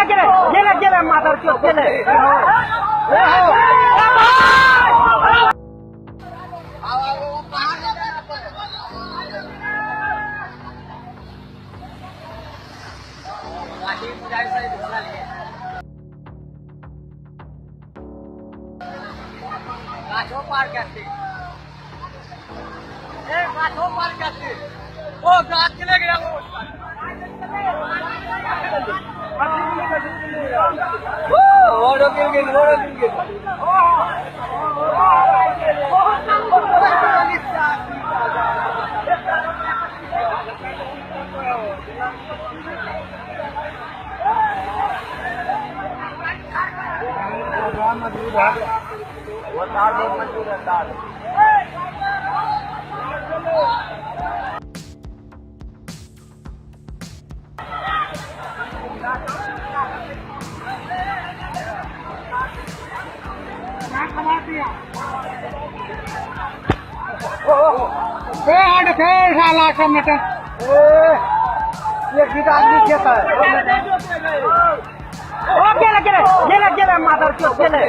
गेले माधर चौक गेले पार करते पार करते वो गाछ चले गया ये गीत आदमी खेता है गेले माधर चौक गेले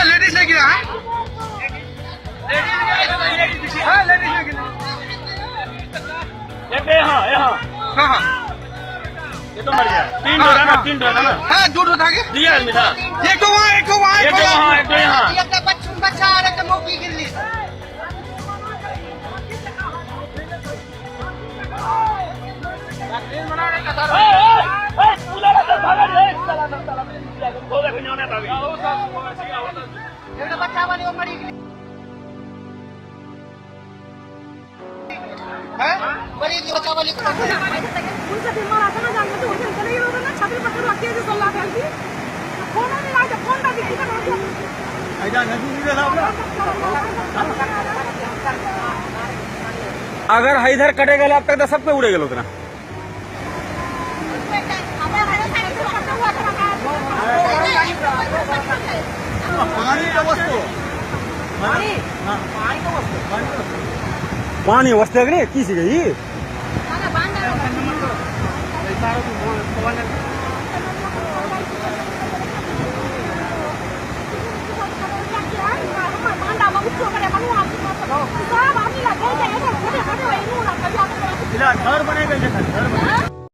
लेडीज लेके ये तो मर गया तीन डोरा ना हाँ दूर उठा के दिया आदमी था एक तो वहाँ एक तो यहाँ बच्चा आ रहा था मौकी के लिए बच्चा वाली वो मरी बच्चा वाली उनसे बीमार आता ना जानते हो चले गए ना छाती पकड़ रखी है जो सोला फैलती फोन नहीं लाया फोन का दिखी ना ऐसा नहीं दे अगर इधर कटे गए अब तक तो सब पे उड़े गए उतना पानी वस्तु की सी गई